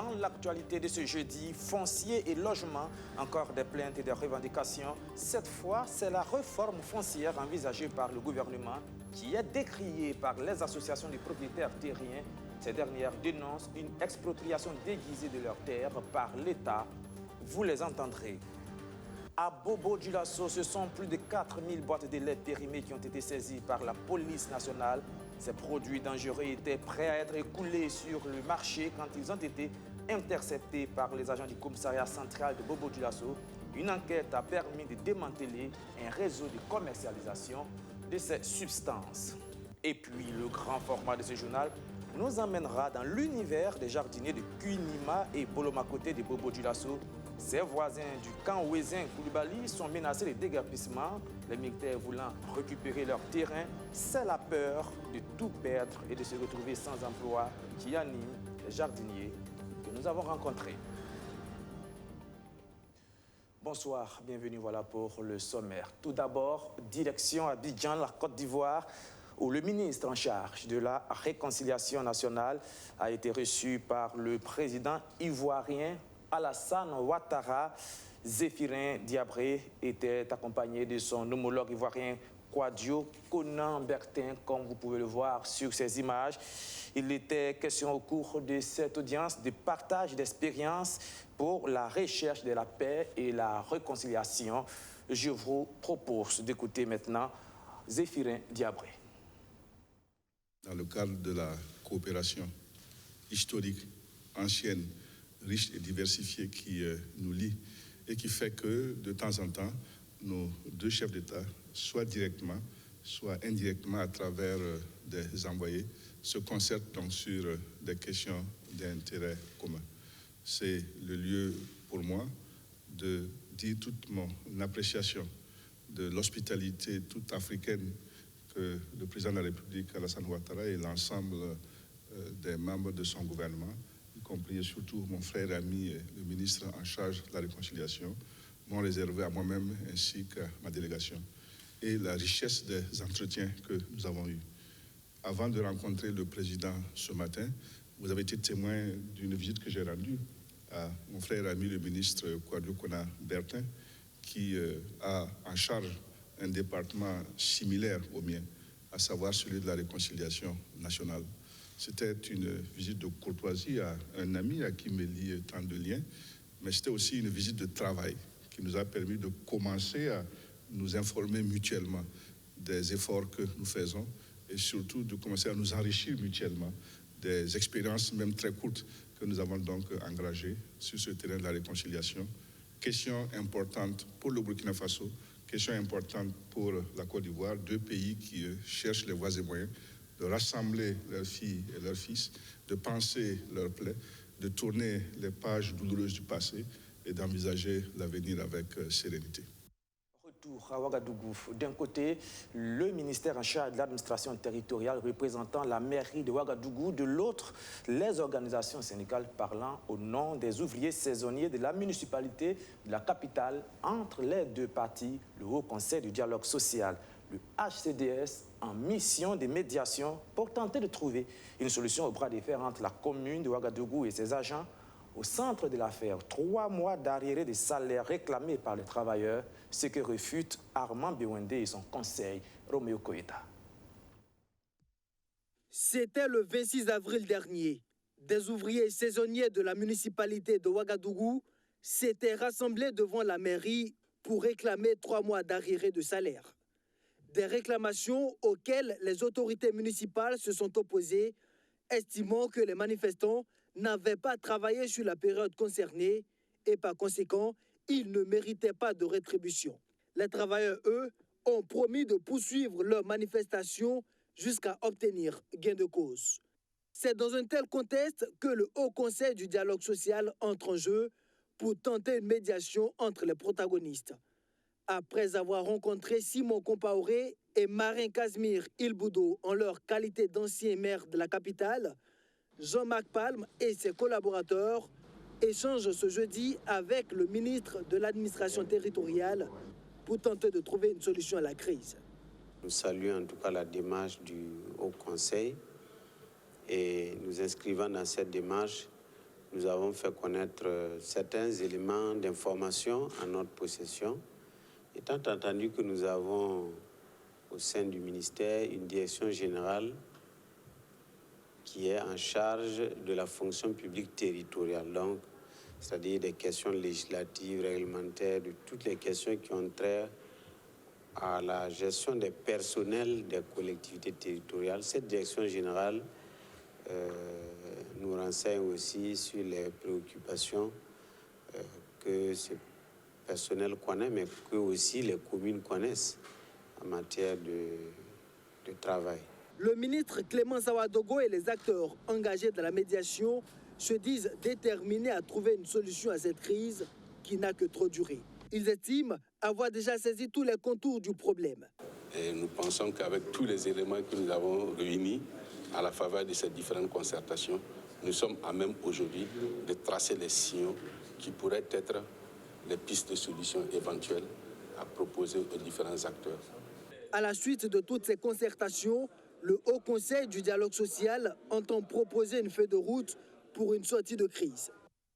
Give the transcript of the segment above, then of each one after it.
Dans l'actualité de ce jeudi, foncier et logement, encore des plaintes et des revendications. Cette fois, c'est la réforme foncière envisagée par le gouvernement qui est décriée par les associations de propriétaires terriens. Ces dernières dénoncent une expropriation déguisée de leurs terres par l'État. Vous les entendrez. À Bobo-Dioulasso, ce sont plus de 4000 boîtes de lait périmées qui ont été saisies par la police nationale. Ces produits dangereux étaient prêts à être écoulés sur le marché quand ils ont été interceptés par les agents du commissariat central de Bobo-Dioulasso. Une enquête a permis de démanteler un réseau de commercialisation de ces substances. Et puis, le grand format de ce journal nous emmènera dans l'univers des jardiniers de Kunima et Bolomakoté de Bobo-Dioulasso. Ses voisins du camp Ouezin Koulibaly sont menacés de déguerpissement. Les militaires voulant récupérer leur terrain, c'est la peur de tout perdre et de se retrouver sans emploi qui anime les jardiniers que nous avons rencontrés. Bonsoir, bienvenue voilà pour le sommaire. Tout d'abord, direction Abidjan, la Côte d'Ivoire, où le ministre en charge de la réconciliation nationale a été reçu par le président ivoirien Alassane Ouattara. Zéphirin Diabré était accompagné de son homologue ivoirien Kouadio Konan Bertin, comme vous pouvez le voir sur ces images. Il était question au cours de cette audience de partage d'expériences pour la recherche de la paix et la réconciliation. Je vous propose d'écouter maintenant Zéphirin Diabré. Dans le cadre de la coopération historique, ancienne, riche et diversifiée qui nous lie et qui fait que, de temps en temps, nos deux chefs d'État, soit directement, soit indirectement à travers des envoyés, se concertent donc sur des questions d'intérêt commun. C'est le lieu pour moi de dire toute mon appréciation de l'hospitalité toute africaine que le président de la République, Alassane Ouattara, et l'ensemble des membres de son gouvernement, y compris et surtout mon frère et ami, le ministre en charge de la réconciliation, m'ont réservé à moi-même ainsi qu'à ma délégation, et la richesse des entretiens que nous avons eus. Avant de rencontrer le président ce matin, vous avez été témoin d'une visite que j'ai rendue à mon frère et ami, le ministre Kouadio Konan Bertin, qui a en charge un département similaire au mien, à savoir celui de la réconciliation nationale. C'était une visite de courtoisie à un ami à qui me lie tant de liens, mais c'était aussi une visite de travail qui nous a permis de commencer à nous informer mutuellement des efforts que nous faisons et surtout de commencer à nous enrichir mutuellement des expériences, même très courtes, que nous avons donc engagées sur ce terrain de la réconciliation. Question importante pour le Burkina Faso, question importante pour la Côte d'Ivoire, deux pays qui cherchent les voies et moyens de rassembler leurs filles et leurs fils, de penser leurs plaies, de tourner les pages douloureuses du passé et d'envisager l'avenir avec sérénité. Retour à Ouagadougou. D'un côté, le ministère en charge de l'administration territoriale représentant la mairie de Ouagadougou, de l'autre, les organisations syndicales parlant au nom des ouvriers saisonniers de la municipalité de la capitale. Entre les deux parties, le Haut Conseil du dialogue social, le HCDS, en mission de médiation pour tenter de trouver une solution au bras de fer entre la commune de Ouagadougou et ses agents. Au centre de l'affaire, 3 mois d'arriérés de salaire réclamés par les travailleurs, ce que refute Armand Bewende et son conseil, Roméo Koïta. C'était le 26 avril dernier. Des ouvriers saisonniers de la municipalité de Ouagadougou s'étaient rassemblés devant la mairie pour réclamer 3 mois d'arriérés de salaire. Des réclamations auxquelles les autorités municipales se sont opposées, estimant que les manifestants n'avaient pas travaillé sur la période concernée et par conséquent, ils ne méritaient pas de rétribution. Les travailleurs, eux, ont promis de poursuivre leur manifestation jusqu'à obtenir gain de cause. C'est dans un tel contexte que le Haut Conseil du dialogue social entre en jeu pour tenter une médiation entre les protagonistes. Après avoir rencontré Simon Compaoré et Marin Casimir Ilboudo en leur qualité d'anciens maires de la capitale, Jean-Marc Palme et ses collaborateurs échangent ce jeudi avec le ministre de l'administration territoriale pour tenter de trouver une solution à la crise. Nous saluons en tout cas la démarche du Haut Conseil et nous inscrivons dans cette démarche nous avons fait connaître certains éléments d'information en notre possession, étant entendu que nous avons au sein du ministère une direction générale qui est en charge de la fonction publique territoriale, donc c'est-à-dire des questions législatives, réglementaires, de toutes les questions qui ont trait à la gestion des personnels des collectivités territoriales. Cette direction générale nous renseigne aussi sur les préoccupations que ce personnel connaît, mais que aussi les communes connaissent en matière de travail. Le ministre Clément Sawadogo et les acteurs engagés dans la médiation se disent déterminés à trouver une solution à cette crise qui n'a que trop duré. Ils estiment avoir déjà saisi tous les contours du problème. Et nous pensons qu'avec tous les éléments que nous avons réunis à la faveur de ces différentes concertations, nous sommes à même aujourd'hui de tracer les signaux qui pourraient être les pistes de solutions éventuelles à proposer aux différents acteurs. À la suite de toutes ces concertations, le Haut Conseil du dialogue social entend proposer une feuille de route pour une sortie de crise.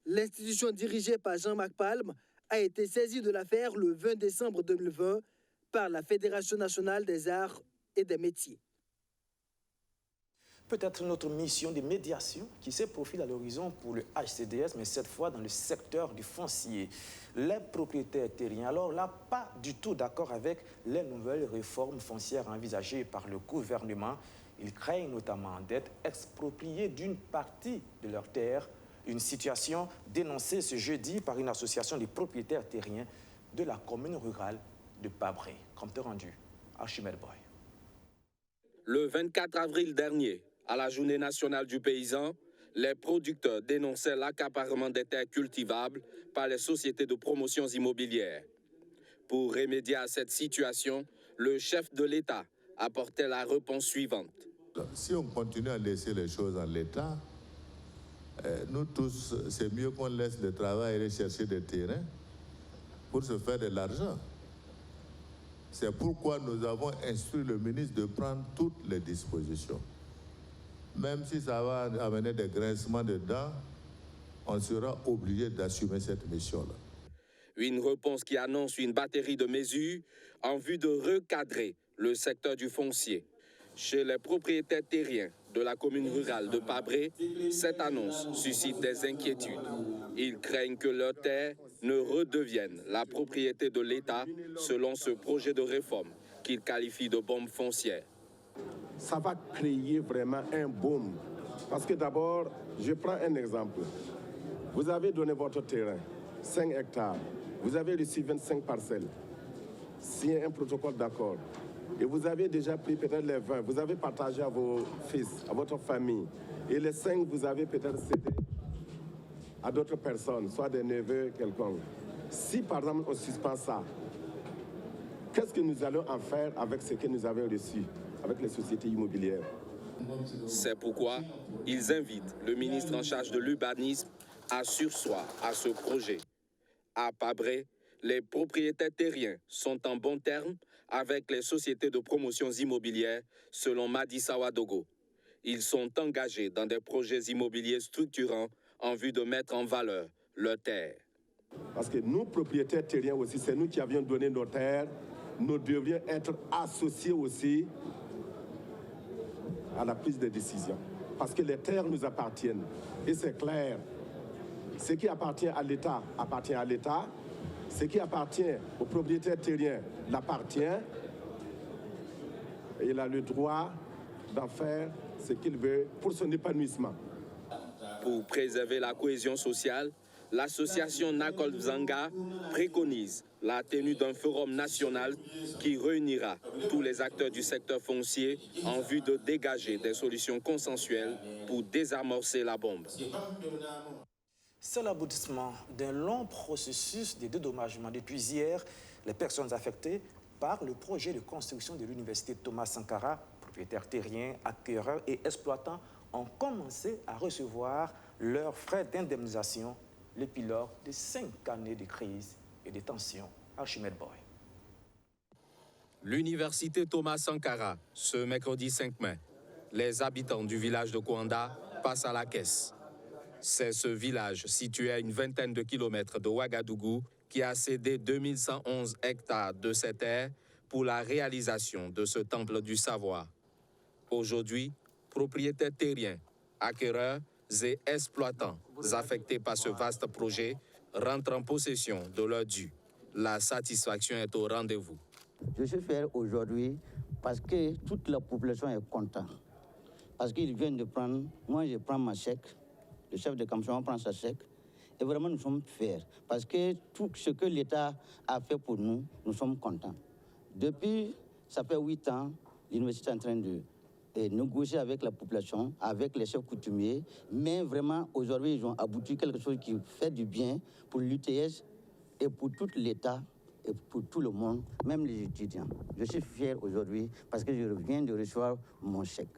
L'institution dirigée par Jean-Marc Palme a été saisie de l'affaire le 20 décembre 2020 par la Fédération nationale des arts et des métiers. Peut-être notre mission de médiation qui se profile à l'horizon pour le HCDS, mais cette fois dans le secteur du foncier. Les propriétaires terriens, alors là, pas du tout d'accord avec les nouvelles réformes foncières envisagées par le gouvernement. Ils craignent notamment d'être expropriés d'une partie de leurs terres. Une situation dénoncée ce jeudi par une association des propriétaires terriens de la commune rurale de Pabré. Compte rendu, Archimède Boy. Le 24 avril dernier, à la Journée nationale du paysan, les producteurs dénonçaient l'accaparement des terres cultivables par les sociétés de promotions immobilières. Pour remédier à cette situation, le chef de l'État apportait la réponse suivante. Si on continue à laisser les choses en l'état, nous tous, c'est mieux qu'on laisse le travail aller chercher des terrains pour se faire de l'argent. C'est pourquoi nous avons instruit le ministre de prendre toutes les dispositions. Même si ça va amener des grincements de dents, on sera obligé d'assumer cette mission-là. Une réponse qui annonce une batterie de mesures en vue de recadrer le secteur du foncier. Chez les propriétaires terriens de la commune rurale de Pabré, cette annonce suscite des inquiétudes. Ils craignent que leurs terres ne redeviennent la propriété de l'État selon ce projet de réforme qu'ils qualifient de bombe foncière. Ça va créer vraiment un boom. Parce que d'abord, je prends un exemple. Vous avez donné votre terrain, 5 hectares. Vous avez reçu 25 parcelles. Signé un protocole d'accord. Et vous avez déjà pris peut-être les 20. Vous avez partagé à vos fils, à votre famille. Et les 5, vous avez peut-être cédé à d'autres personnes, soit des neveux, quelconque. Si, par exemple, on suspend ça, qu'est-ce que nous allons en faire avec ce que nous avons reçu, avec les sociétés immobilières? C'est pourquoi ils invitent le ministre en charge de l'urbanisme à surseoir à ce projet. À Pabré, les propriétaires terriens sont en bons termes avec les sociétés de promotions immobilières, selon Madi Sawadogo. Ils sont engagés dans des projets immobiliers structurants en vue de mettre en valeur leurs terres. Parce que nous, propriétaires terriens aussi, c'est nous qui avions donné nos terres. Nous devrions être associés aussi à la prise de décision. Parce que les terres nous appartiennent. Et c'est clair. Ce qui appartient à l'État appartient à l'État. Ce qui appartient aux propriétaires terriens l'appartient. Et il a le droit d'en faire ce qu'il veut pour son épanouissement. Pour préserver la cohésion sociale, l'association Nakol Zanga préconise la tenue d'un forum national qui réunira tous les acteurs du secteur foncier en vue de dégager des solutions consensuelles pour désamorcer la bombe. C'est l'aboutissement d'un long processus de dédommagement. Depuis hier, les personnes affectées par le projet de construction de l'université Thomas Sankara, propriétaires terriens, acquéreurs et exploitants, ont commencé à recevoir leurs frais d'indemnisation, l'épilogue de 5 années de crise et de tension. Archimède Boy. L'université Thomas Sankara, ce mercredi 5 mai, les habitants du village de Kouanda passent à la caisse. C'est ce village, situé à une vingtaine de kilomètres de Ouagadougou, qui a cédé 2111 hectares de ses terres pour la réalisation de ce temple du savoir. Aujourd'hui, propriétaires terriens, acquéreurs et exploitants affectés par ce vaste projet rentrent en possession de leur dû. La satisfaction est au rendez-vous. Je suis fier aujourd'hui parce que toute la population est contente. Parce qu'ils viennent de prendre, moi je prends ma chèque, le chef de commission prend sa chèque, et vraiment nous sommes fiers. Parce que tout ce que l'État a fait pour nous, nous sommes contents. Depuis, ça fait 8 ans, l'université est en train de négocier avec la population, avec les chefs coutumiers, mais vraiment aujourd'hui ils ont abouti à quelque chose qui fait du bien pour l'UTS et pour tout l'État et pour tout le monde, même les étudiants. Je suis fier aujourd'hui parce que je viens de recevoir mon chèque.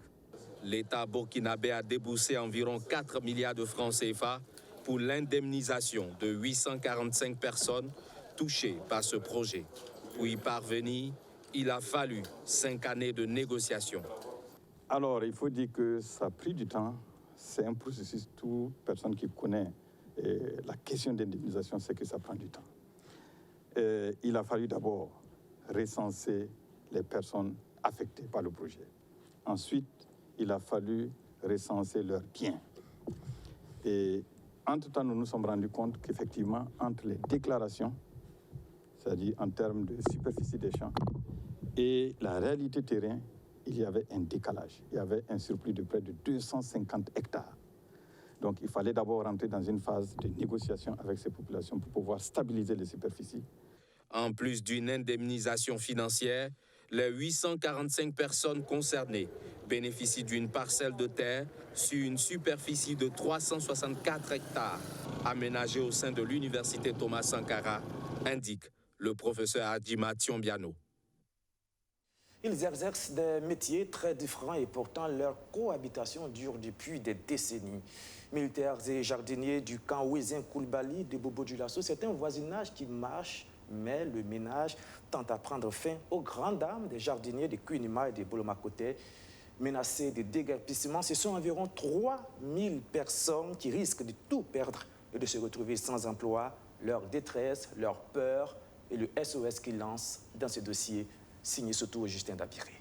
L'État burkinabé a déboursé environ 4 milliards de francs CFA pour l'indemnisation de 845 personnes touchées par ce projet. Pour y parvenir, il a fallu 5 années de négociations. Alors, il faut dire que ça a pris du temps. C'est un processus, toute personne qui connaît la question d'indemnisation, c'est que ça prend du temps. Il a fallu d'abord recenser les personnes affectées par le projet. Ensuite, il a fallu recenser leurs biens. Et entre-temps, nous nous sommes rendus compte qu'effectivement, entre les déclarations, c'est-à-dire en termes de superficie des champs, et la réalité terrain, il y avait un décalage. Il y avait un surplus de près de 250 hectares. Donc, il fallait d'abord rentrer dans une phase de négociation avec ces populations pour pouvoir stabiliser les superficies. En plus d'une indemnisation financière, les 845 personnes concernées bénéficient d'une parcelle de terre sur une superficie de 364 hectares, aménagée au sein de l'université Thomas Sankara, indique le professeur Adjima Tiombiano. Ils exercent des métiers très différents et pourtant leur cohabitation dure depuis des décennies. Militaires et jardiniers du camp Ouezin Koulibaly de Bobo-Dioulasso, c'est un voisinage qui marche, mais le ménage tente à prendre fin aux grandes dames des jardiniers de Kunima et de Bolomakoté. Menacés de déguerpissement, ce sont environ 3000 personnes qui risquent de tout perdre et de se retrouver sans emploi. Leur détresse, leur peur et le SOS qu'ils lancent dans ce dossier, signé surtout Justin Dabiré.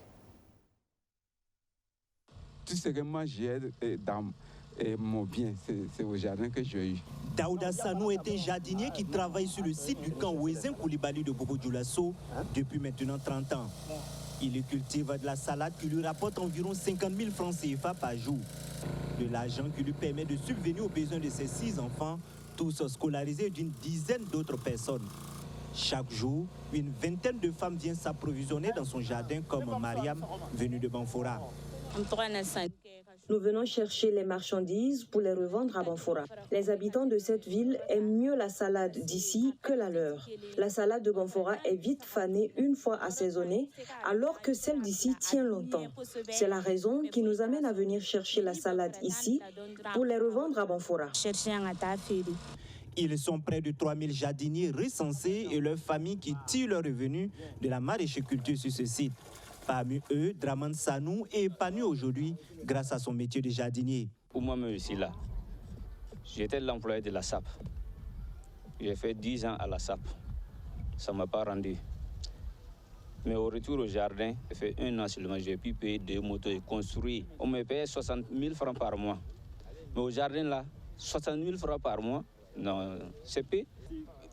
Tout ce que moi j'ai dans mon bien, c'est au jardin que j'ai eu. Daouda Sanou est un jardinier qui travaille sur le site du camp Ouezin Koulibaly de Bobo-Dioulasso depuis maintenant 30 ans. Il y cultive de la salade qui lui rapporte environ 50 000 francs CFA par jour. De l'argent qui lui permet de subvenir aux besoins de ses 6 enfants, tous scolarisés d'une dizaine d'autres personnes. Chaque jour, une vingtaine de femmes viennent s'approvisionner dans son jardin comme Mariam, venue de Banfora. Nous venons chercher les marchandises pour les revendre à Banfora. Les habitants de cette ville aiment mieux la salade d'ici que la leur. La salade de Banfora est vite fanée une fois assaisonnée, alors que celle d'ici tient longtemps. C'est la raison qui nous amène à venir chercher la salade ici pour les revendre à Banfora. Ils sont près de 3000 jardiniers recensés et leurs familles qui tirent leurs revenus de la maraîchère-culture sur ce site. Parmi eux, Draman Sanou est épanoui aujourd'hui grâce à son métier de jardinier. Pour moi-même ici, là, j'étais l'employé de la SAP. J'ai fait 10 ans à la SAP. Ça ne m'a pas rendu. Mais au retour au jardin, j'ai fait 1 an seulement. J'ai pu payer 2 motos et construire. On me payait 60 000 francs par mois. Mais au jardin, là, 60 000 francs par mois, non, c'est peu.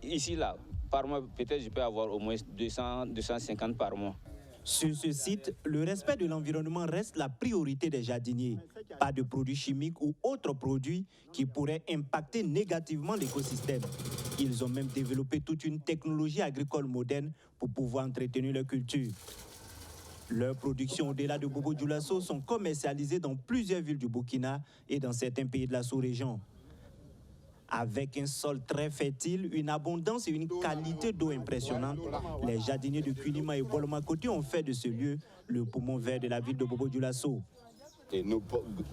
Ici, là, par mois, peut-être je peux avoir au moins 200, 250 par mois. Sur ce site, le respect de l'environnement reste la priorité des jardiniers. Pas de produits chimiques ou autres produits qui pourraient impacter négativement l'écosystème. Ils ont même développé toute une technologie agricole moderne pour pouvoir entretenir leur culture. Leurs productions au-delà de Bobo-Dioulasso sont commercialisées dans plusieurs villes du Burkina et dans certains pays de la sous-région. Avec un sol très fertile, une abondance et une qualité d'eau impressionnante, les jardiniers de Kunima et Bolomakoté ont fait de ce lieu le poumon vert de la ville de Bobo-Dioulasso. Et nos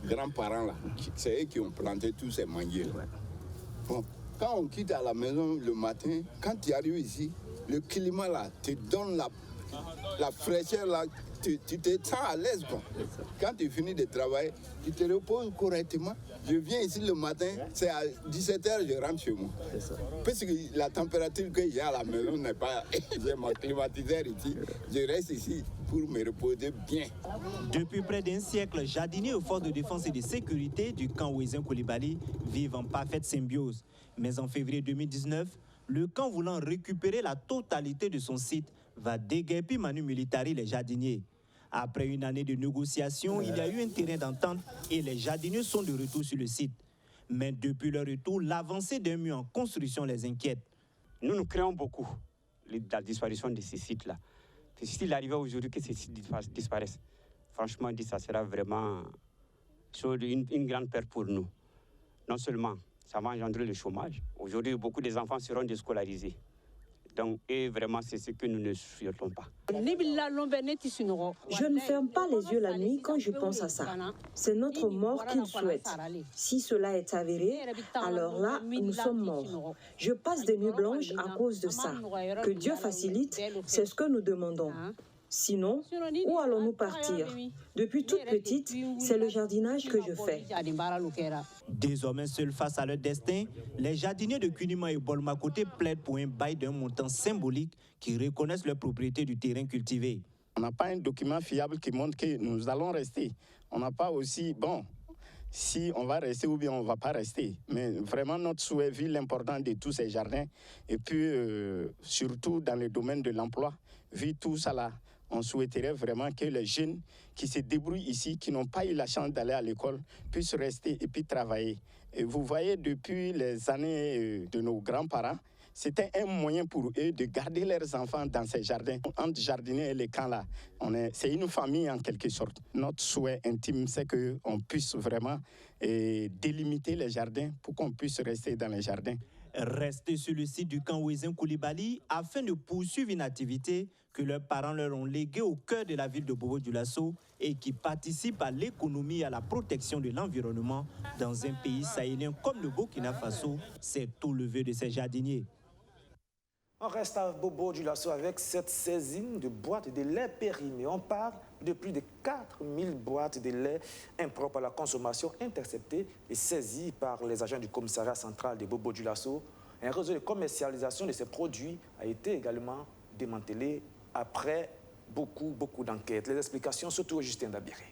grands-parents, là, c'est eux qui ont planté tous ces manguiers. Bon, quand on quitte à la maison le matin, quand tu arrives ici, le climat là te donne la fraîcheur là, tu te sens à l'aise. Quand tu finis de travailler, tu te reposes correctement. Je viens ici le matin, c'est à 17h, je rentre chez moi. Parce que la température qu'il y a à la maison n'est pas... J'ai mon climatiseur ici, je reste ici pour me reposer bien. Depuis près d'un siècle, jardiniers aux forces de défense et de sécurité du camp Ouézin Coulibaly vivent en parfaite symbiose. Mais en février 2019, le camp voulant récupérer la totalité de son site va déguerpir Manu Militari les jardiniers. Après une année de négociations, il y a eu un terrain d'entente et les jardiniers sont de retour sur le site. Mais depuis leur retour, l'avancée d'un mur en construction les inquiète. Nous craignons beaucoup la disparition de ces sites-là. S'il arrivait aujourd'hui que ces sites disparaissent, franchement, ça sera vraiment une grande perte pour nous. Non seulement ça va engendrer le chômage, aujourd'hui beaucoup des enfants seront déscolarisés. Donc, et vraiment, c'est ce que nous ne souhaitons pas. Je ne ferme pas les yeux la nuit quand je pense à ça. C'est notre mort qu'ils souhaitent. Si cela est avéré, alors là, nous sommes morts. Je passe des nuits blanches à cause de ça. Que Dieu facilite, c'est ce que nous demandons. Sinon, où allons-nous partir? Depuis toute petite, c'est le jardinage que je fais. Désormais seuls face à leur destin, les jardiniers de Kunima et Bolmakoté plaident pour un bail d'un montant symbolique qui reconnaissent leur propriété du terrain cultivé. On n'a pas un document fiable qui montre que nous allons rester. On n'a pas aussi, si on va rester ou bien on ne va pas rester. Mais vraiment, notre souhait, vu l'importance de tous ces jardins, et puis surtout dans le domaine de l'emploi, vu tout ça là, on souhaiterait vraiment que les jeunes qui se débrouillent ici, qui n'ont pas eu la chance d'aller à l'école, puissent rester et puis travailler. Et vous voyez, depuis les années de nos grands-parents, c'était un moyen pour eux de garder leurs enfants dans ces jardins. Entre jardiniers et les camps là, c'est une famille en quelque sorte. Notre souhait intime, c'est qu'on puisse vraiment délimiter les jardins pour qu'on puisse rester dans les jardins. Rester sur le site du camp Ouézin Coulibaly afin de poursuivre une activité que leurs parents leur ont léguée au cœur de la ville de Bobo-Dioulasso et qui participe à l'économie et à la protection de l'environnement dans un pays sahélien comme le Burkina Faso. C'est tout le vœu de ces jardiniers. On reste à Bobo-Dioulasso avec cette saisine de boîtes de lait périmées. On parle de plus de 4000 boîtes de lait impropres à la consommation interceptées et saisies par les agents du commissariat central de Bobo-Dioulasso. Un réseau de commercialisation de ces produits a été également démantelé après beaucoup d'enquêtes. Les explications, surtout Justin Dabiré.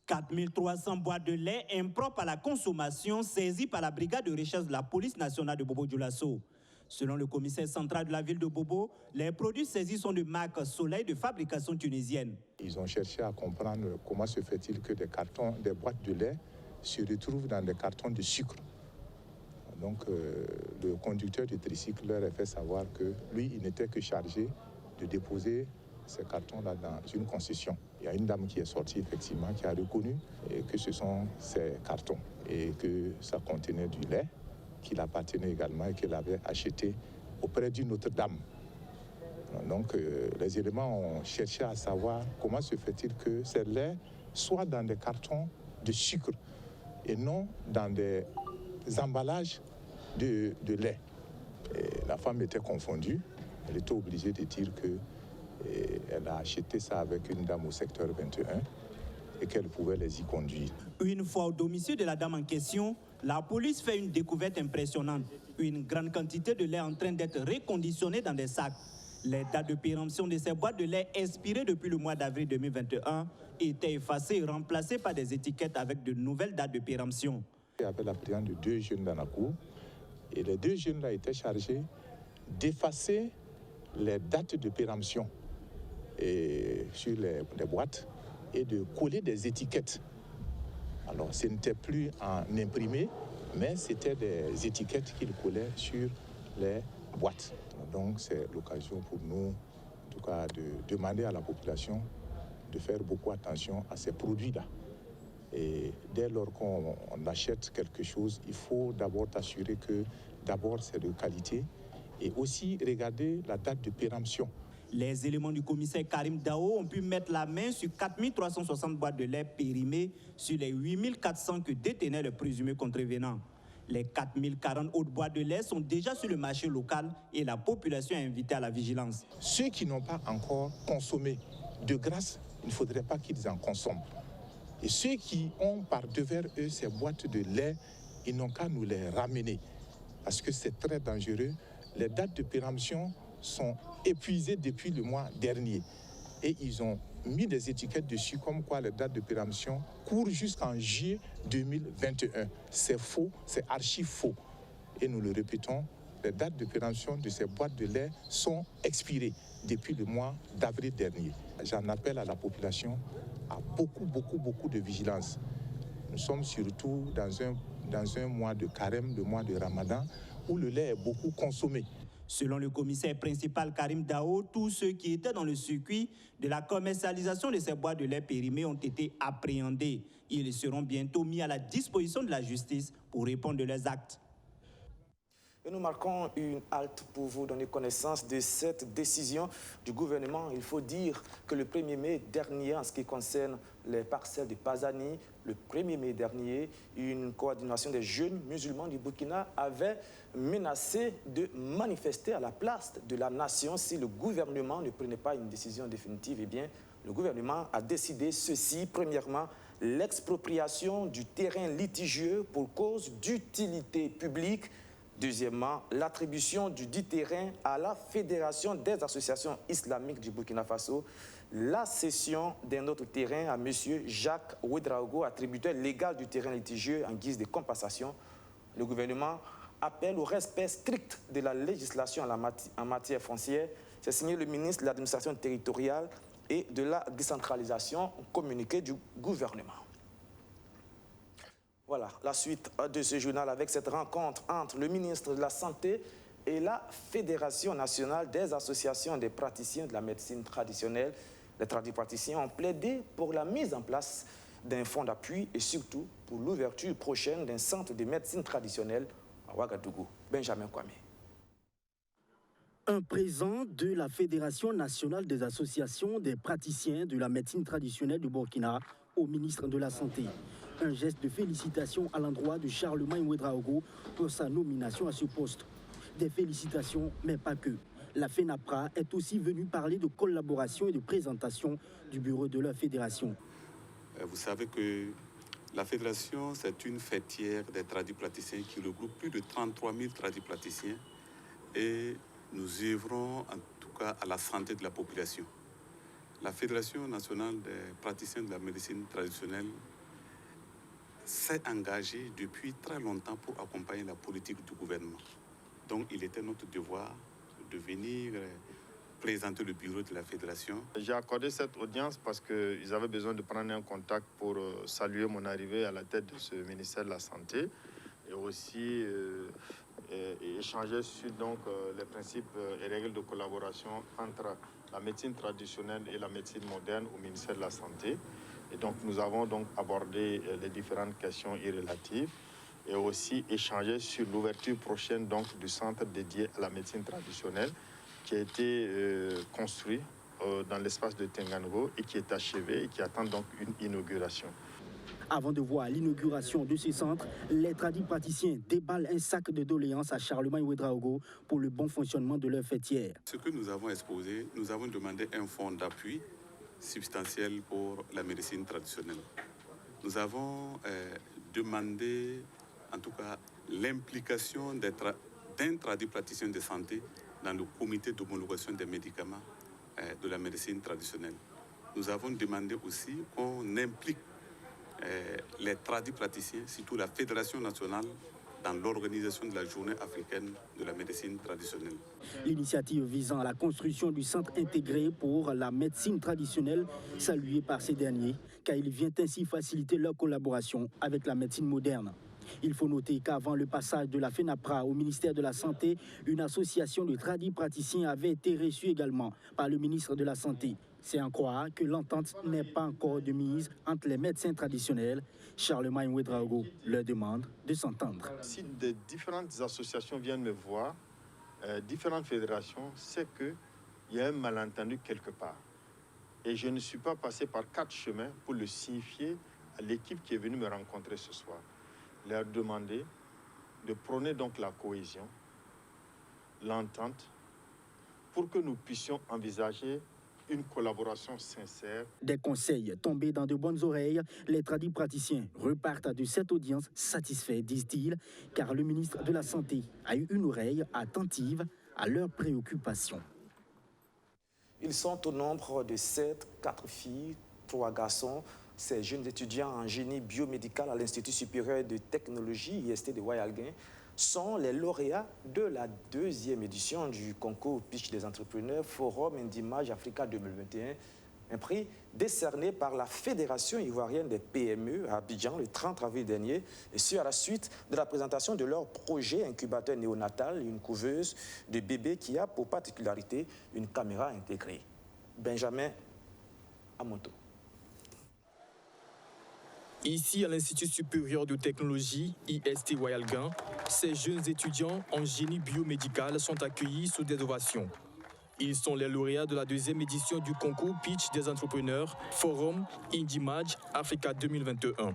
4300 boîtes de lait impropres à la consommation saisies par la brigade de recherche de la police nationale de Bobo-Dioulasso. Selon le commissaire central de la ville de Bobo, les produits saisis sont de marque Soleil de fabrication tunisienne. Ils ont cherché à comprendre comment se fait-il que des boîtes de lait se retrouvent dans des cartons de sucre. Donc le conducteur du tricycle leur a fait savoir que lui, il n'était que chargé de déposer ces cartons-là dans une concession. Il y a une dame qui est sortie effectivement, qui a reconnu que ce sont ces cartons et que ça contenait du lait qu'il appartenait également et qu'elle avait acheté auprès d'une autre dame. Donc les éléments ont cherché à savoir comment se fait-il que ces laits soient dans des cartons de sucre et non dans des emballages de lait. Et la femme était confondue, elle était obligée de dire qu'elle a acheté ça avec une dame au secteur 21 et qu'elle pouvait les y conduire. Une fois au domicile de la dame en question, la police fait une découverte impressionnante. Une grande quantité de lait en train d'être réconditionné dans des sacs. Les dates de péremption de ces boîtes de lait expirées depuis le mois d'avril 2021 étaient effacées et remplacées par des étiquettes avec de nouvelles dates de péremption. Il y avait la présence de 2 jeunes dans la cour et les 2 jeunes-là étaient chargés d'effacer les dates de péremption sur les boîtes et de coller des étiquettes. Alors, ce n'était plus en imprimé, mais c'était des étiquettes qu'ils collaient sur les boîtes. Donc, c'est l'occasion pour nous, en tout cas, de demander à la population de faire beaucoup attention à ces produits-là. Et dès lors qu'on achète quelque chose, il faut d'abord s'assurer que d'abord c'est de qualité et aussi regarder la date de péremption. Les éléments du commissaire Karim Dao ont pu mettre la main sur 4360 boîtes de lait périmées sur les 8400 que détenaient les présumés contrevenants. Les 4040 autres boîtes de lait sont déjà sur le marché local et la population est invitée à la vigilance. Ceux qui n'ont pas encore consommé de grâce, il ne faudrait pas qu'ils en consomment. Et ceux qui ont par devers eux ces boîtes de lait, ils n'ont qu'à nous les ramener. Parce que c'est très dangereux. Les dates de péremption sont épuisées depuis le mois dernier. Et ils ont mis des étiquettes dessus comme quoi les dates de péremption courent jusqu'en juillet 2021. C'est faux, c'est archi faux. Et nous le répétons, les dates de péremption de ces boîtes de lait sont expirées depuis le mois d'avril dernier. J'en appelle à la population à beaucoup de vigilance. Nous sommes surtout dans un mois de carême, le mois de Ramadan, où le lait est beaucoup consommé. Selon le commissaire principal Karim Dao, tous ceux qui étaient dans le circuit de la commercialisation de ces boîtes de lait périmées ont été appréhendés. Ils seront bientôt mis à la disposition de la justice pour répondre de leurs actes. Et nous marquons une halte pour vous donner connaissance de cette décision du gouvernement. Il faut dire que le 1er mai dernier, en ce qui concerne les parcelles de Pazani, le 1er mai dernier, une coordination des jeunes musulmans du Burkina avait menacé de manifester à la place de la nation si le gouvernement ne prenait pas une décision définitive. Eh bien, le gouvernement a décidé ceci. Premièrement, l'expropriation du terrain litigieux pour cause d'utilité publique. Deuxièmement, l'attribution du dit terrain à la Fédération des associations islamiques du Burkina Faso. La cession d'un autre terrain à M. Jacques Ouedraogo, attributeur légal du terrain litigieux en guise de compensation. Le gouvernement appelle au respect strict de la législation en matière foncière. C'est signé le ministre de l'administration territoriale et de la décentralisation, communiqué du gouvernement. Voilà, la suite de ce journal avec cette rencontre entre le ministre de la Santé et la Fédération nationale des associations des praticiens de la médecine traditionnelle. Les tradipraticiens ont plaidé pour la mise en place d'un fonds d'appui et surtout pour l'ouverture prochaine d'un centre de médecine traditionnelle à Ouagadougou. Benjamin Kwame. Un présent de la Fédération nationale des associations des praticiens de la médecine traditionnelle du Burkina au ministre de la Santé. Un geste de félicitations à l'endroit de Charlemagne Ouedraogo pour sa nomination à ce poste. Des félicitations, mais pas que. La FENAPRA est aussi venue parler de collaboration et de présentation du bureau de la fédération. Vous savez que la fédération, c'est une fêtière des tradipraticiens qui regroupe plus de 33 000 tradipraticiens et nous œuvrons en tout cas à la santé de la population. La Fédération nationale des praticiens de la médecine traditionnelle s'est engagée depuis très longtemps pour accompagner la politique du gouvernement. Donc il était notre devoir de venir présenter le bureau de la Fédération. J'ai accordé cette audience parce qu'ils avaient besoin de prendre un contact pour saluer mon arrivée à la tête de ce ministère de la Santé et aussi échanger sur donc, les principes et règles de collaboration entre la médecine traditionnelle et la médecine moderne au ministère de la Santé. Et donc nous avons donc abordé les différentes questions relatives et aussi échangé sur l'ouverture prochaine donc, du centre dédié à la médecine traditionnelle qui a été construit dans l'espace de Tengango et qui est achevé et qui attend donc une inauguration. Avant de voir l'inauguration de ce centre, les tradipraticiens déballent un sac de doléances à Charlemagne Ouedraogo pour le bon fonctionnement de leur fêtière. Ce que nous avons exposé, nous avons demandé un fonds d'appui substantiel pour la médecine traditionnelle. Nous avons demandé, en tout cas, l'implication d'un tradipraticien de santé dans le comité d'homologation des médicaments de la médecine traditionnelle. Nous avons demandé aussi qu'on implique les tradipraticiens, surtout la Fédération nationale, dans l'organisation de la journée africaine de la médecine traditionnelle. L'initiative visant à la construction du centre intégré pour la médecine traditionnelle, saluée par ces derniers, car il vient ainsi faciliter leur collaboration avec la médecine moderne. Il faut noter qu'avant le passage de la FENAPRA au ministère de la Santé, une association de tradipraticiens avait été reçue également par le ministre de la Santé. C'est en croire que l'entente n'est pas encore de mise entre les médecins traditionnels. Charlemagne Ouedraogo leur demande de s'entendre. Si de différentes associations viennent me voir, différentes fédérations, c'est qu'il y a un malentendu quelque part. Et je ne suis pas passé par 4 chemins pour le signifier à l'équipe qui est venue me rencontrer ce soir. Leur demander de prôner donc la cohésion, l'entente, pour que nous puissions envisager une collaboration sincère. Des conseils tombés dans de bonnes oreilles, les tradipraticiens repartent de cette audience satisfaits, disent-ils, car le ministre de la Santé a eu une oreille attentive à leurs préoccupations. Ils sont au nombre de 7, 4 filles, 3 garçons. Ces jeunes étudiants en génie biomédical à l'Institut supérieur de technologie, IST de Wayalguin, sont les lauréats de la 2e édition du concours Pitch des entrepreneurs Forum Indimage Africa 2021, un prix décerné par la Fédération ivoirienne des PME à Abidjan le 30 avril dernier, et ce à la suite de la présentation de leur projet incubateur néonatal, une couveuse de bébés qui a pour particularité une caméra intégrée. Benjamin Amonto. Ici, à l'Institut supérieur de technologie, IST Wayalguin, ces jeunes étudiants en génie biomédical sont accueillis sous des ovations. Ils sont les lauréats de la 2e édition du concours Pitch des entrepreneurs Forum Indimage Africa 2021.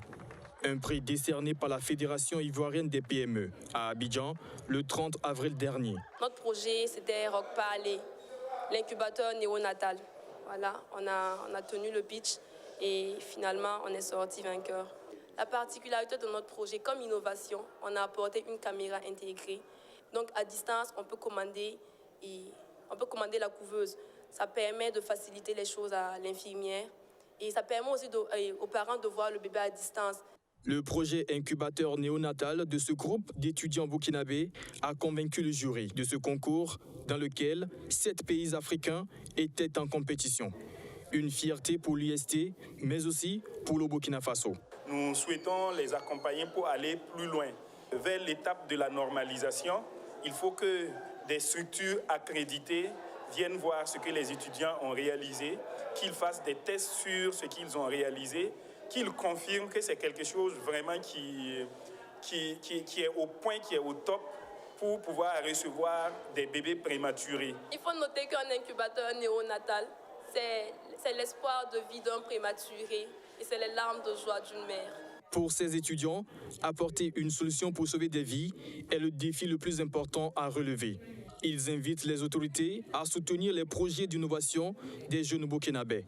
Un prix décerné par la Fédération ivoirienne des PME à Abidjan le 30 avril dernier. Notre projet, c'était Rock Palais, l'incubateur néonatal. Voilà, on a tenu le pitch. Et finalement, on est sorti vainqueur. La particularité de notre projet, comme innovation, on a apporté une caméra intégrée. Donc, à distance, on peut commander la couveuse. Ça permet de faciliter les choses à l'infirmière. Et ça permet aussi aux parents de voir le bébé à distance. Le projet incubateur néonatal de ce groupe d'étudiants burkinabés a convaincu le jury de ce concours dans lequel 7 pays africains étaient en compétition. Une fierté pour l'IST, mais aussi pour le Burkina Faso. Nous souhaitons les accompagner pour aller plus loin. Vers l'étape de la normalisation, il faut que des structures accréditées viennent voir ce que les étudiants ont réalisé, qu'ils fassent des tests sur ce qu'ils ont réalisé, qu'ils confirment que c'est quelque chose vraiment qui est au point, qui est au top, pour pouvoir recevoir des bébés prématurés. Il faut noter qu'un incubateur néonatal, c'est l'espoir de vie d'un prématuré et c'est les larmes de joie d'une mère. Pour ces étudiants, apporter une solution pour sauver des vies est le défi le plus important à relever. Ils invitent les autorités à soutenir les projets d'innovation des jeunes burkinabés.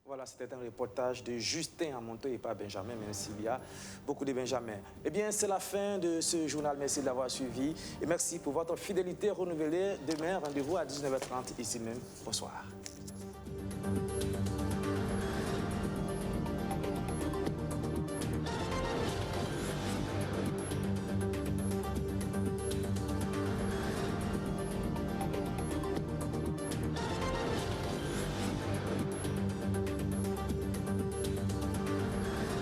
Voilà, c'était un reportage de Justin Amonto et pas Benjamin, même s'il y a beaucoup de Benjamin. Eh bien, c'est la fin de ce journal. Merci de l'avoir suivi et merci pour votre fidélité renouvelée. Demain, rendez-vous à 19h30 ici même. Bonsoir.